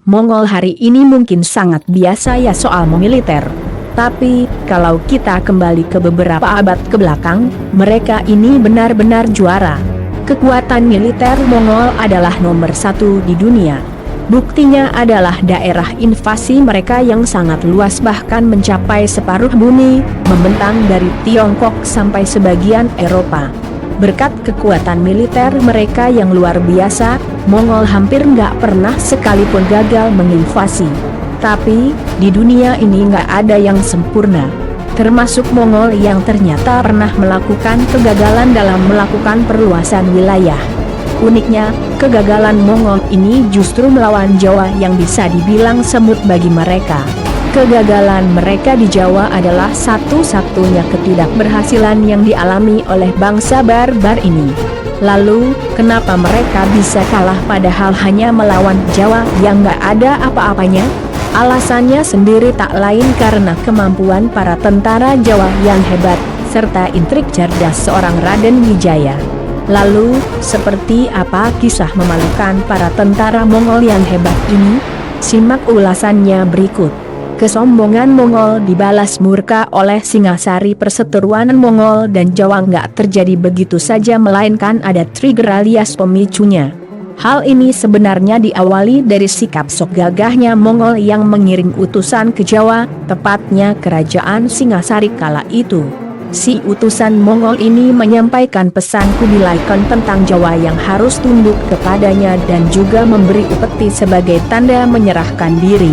Mongol hari ini mungkin sangat biasa ya soal militer. Tapi, kalau kita kembali ke beberapa abad ke belakang, mereka ini benar-benar juara. Kekuatan militer Mongol adalah nomor 1 di dunia. Buktinya adalah daerah invasi mereka yang sangat luas bahkan mencapai separuh bumi, membentang dari Tiongkok sampai sebagian Eropa. Berkat kekuatan militer mereka yang luar biasa, Mongol hampir nggak pernah sekalipun gagal menginvasi. Tapi, di dunia ini nggak ada yang sempurna. Termasuk Mongol yang ternyata pernah melakukan kegagalan dalam melakukan perluasan wilayah. Uniknya, kegagalan Mongol ini justru melawan Jawa yang bisa dibilang semut bagi mereka. Kegagalan mereka di Jawa adalah satu-satunya ketidakberhasilan yang dialami oleh bangsa barbar ini. Lalu, kenapa mereka bisa kalah padahal hanya melawan Jawa yang nggak ada apa-apanya? Alasannya sendiri tak lain karena kemampuan para tentara Jawa yang hebat, serta intrik cerdas seorang Raden Wijaya. Lalu, seperti apa kisah memalukan para tentara Mongol yang hebat ini? Simak ulasannya berikut. Kesombongan Mongol dibalas murka oleh Singasari. Perseteruan Mongol dan Jawa nggak terjadi begitu saja melainkan ada trigger alias pemicunya. Hal ini sebenarnya diawali dari sikap sok gagahnya Mongol yang mengirim utusan ke Jawa, tepatnya kerajaan Singasari kala itu. Si utusan Mongol ini menyampaikan pesan Kubilai Khan tentang Jawa yang harus tunduk kepadanya dan juga memberi upeti sebagai tanda menyerahkan diri.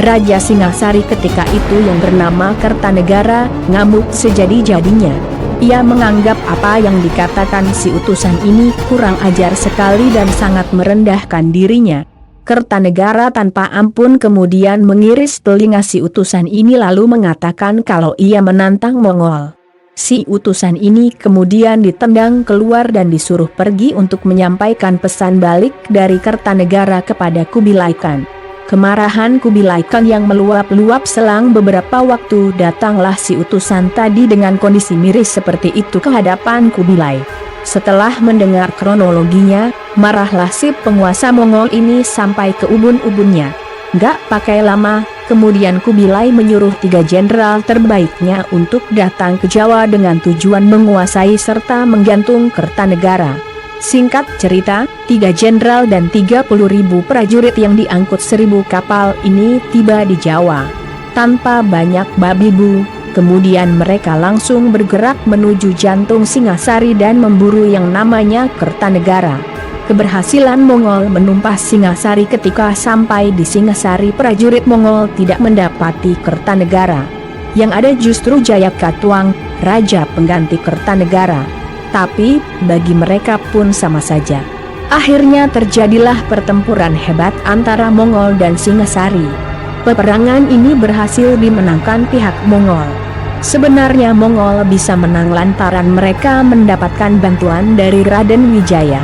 Raja Singasari ketika itu yang bernama Kertanegara ngamuk sejadi-jadinya. Ia menganggap apa yang dikatakan si utusan ini kurang ajar sekali dan sangat merendahkan dirinya. Kertanegara tanpa ampun kemudian mengiris telinga si utusan ini lalu mengatakan kalau ia menantang Mongol. Si utusan ini kemudian ditendang keluar dan disuruh pergi untuk menyampaikan pesan balik dari Kertanegara kepada Kubilai Khan. Kemarahan Kubilai Khan yang meluap-luap selang beberapa waktu datanglah si utusan tadi dengan kondisi miris seperti itu ke hadapan Kubilai. Setelah mendengar kronologinya, marahlah si penguasa Mongol ini sampai ke ubun-ubunnya. Gak pakai lama, kemudian Kubilai menyuruh 3 jenderal terbaiknya untuk datang ke Jawa dengan tujuan menguasai serta menggantung Kertanegara. Singkat cerita, 3 jenderal dan 30.000 prajurit yang diangkut 1.000 kapal ini tiba di Jawa. Tanpa banyak babi bu, kemudian mereka langsung bergerak menuju jantung Singasari dan memburu yang namanya Kertanegara. Keberhasilan Mongol menumpas Singasari. Ketika sampai di Singasari prajurit Mongol tidak mendapati Kertanegara. Yang ada justru Jayakatwang, raja pengganti Kertanegara. Tapi, bagi mereka pun sama saja. Akhirnya terjadilah pertempuran hebat antara Mongol dan Singasari. Peperangan ini berhasil dimenangkan pihak Mongol. Sebenarnya Mongol bisa menang lantaran mereka mendapatkan bantuan dari Raden Wijaya.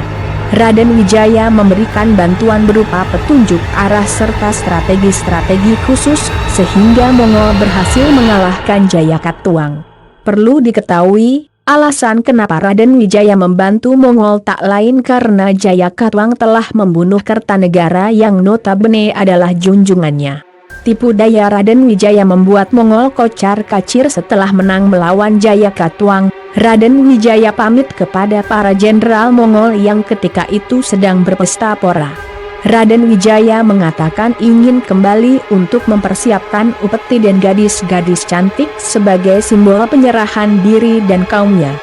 Raden Wijaya memberikan bantuan berupa petunjuk arah serta strategi-strategi khusus, sehingga Mongol berhasil mengalahkan Jayakatwang. Perlu diketahui, alasan kenapa Raden Wijaya membantu Mongol tak lain karena Jayakatwang telah membunuh Kertanegara yang notabene adalah junjungannya. Tipu daya Raden Wijaya membuat Mongol kocar-kacir. Setelah menang melawan Jayakatwang, Raden Wijaya pamit kepada para jenderal Mongol yang ketika itu sedang berpesta pora. Raden Wijaya mengatakan ingin kembali untuk mempersiapkan upeti dan gadis-gadis cantik sebagai simbol penyerahan diri dan kaumnya.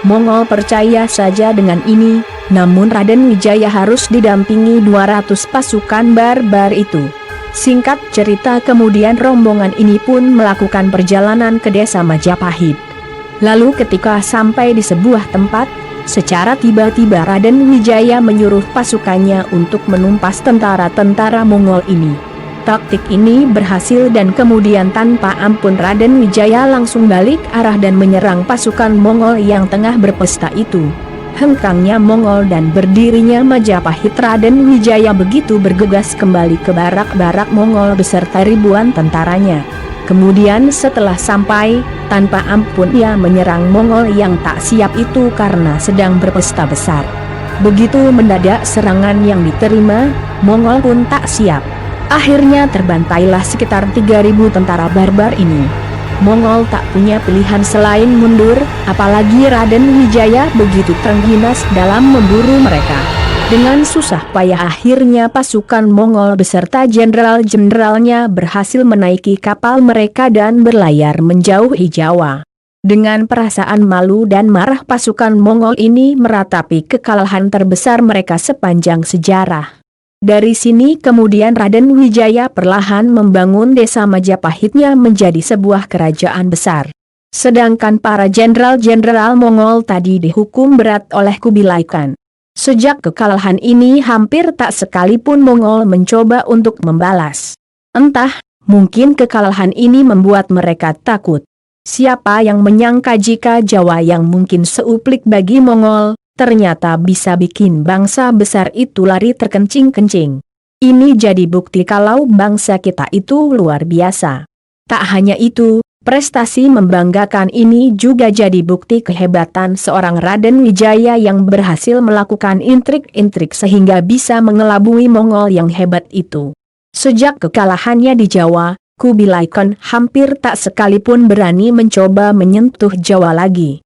Mongol percaya saja dengan ini, namun Raden Wijaya harus didampingi 200 pasukan barbar itu. Singkat cerita kemudian rombongan ini pun melakukan perjalanan ke desa Majapahit. Lalu ketika sampai di sebuah tempat, secara tiba-tiba Raden Wijaya menyuruh pasukannya untuk menumpas tentara-tentara Mongol ini. Taktik ini berhasil dan kemudian tanpa ampun Raden Wijaya langsung balik arah dan menyerang pasukan Mongol yang tengah berpesta itu. Hengkangnya Mongol dan berdirinya Majapahit. Raden Wijaya begitu bergegas kembali ke barak-barak Mongol beserta ribuan tentaranya. Kemudian setelah sampai, tanpa ampun ia menyerang Mongol yang tak siap itu karena sedang berpesta besar. Begitu mendadak serangan yang diterima, Mongol pun tak siap. Akhirnya terbantailah sekitar 3.000 tentara barbar ini. Mongol tak punya pilihan selain mundur, apalagi Raden Wijaya begitu terengginas dalam memburu mereka. Dengan susah payah akhirnya pasukan Mongol beserta jenderal-jenderalnya berhasil menaiki kapal mereka dan berlayar menjauhi Jawa. Dengan perasaan malu dan marah pasukan Mongol ini meratapi kekalahan terbesar mereka sepanjang sejarah. Dari sini kemudian Raden Wijaya perlahan membangun desa Majapahitnya menjadi sebuah kerajaan besar. Sedangkan para jenderal-jenderal Mongol tadi dihukum berat oleh Kubilai Khan. Sejak kekalahan ini hampir tak sekalipun Mongol mencoba untuk membalas. Entah, mungkin kekalahan ini membuat mereka takut. Siapa yang menyangka jika Jawa yang mungkin seuplik bagi Mongol, ternyata bisa bikin bangsa besar itu lari terkencing-kencing. Ini jadi bukti kalau bangsa kita itu luar biasa. Tak hanya itu, prestasi membanggakan ini juga jadi bukti kehebatan seorang Raden Wijaya yang berhasil melakukan intrik-intrik sehingga bisa mengelabui Mongol yang hebat itu. Sejak kekalahannya di Jawa, Kubilai Khan hampir tak sekalipun berani mencoba menyentuh Jawa lagi.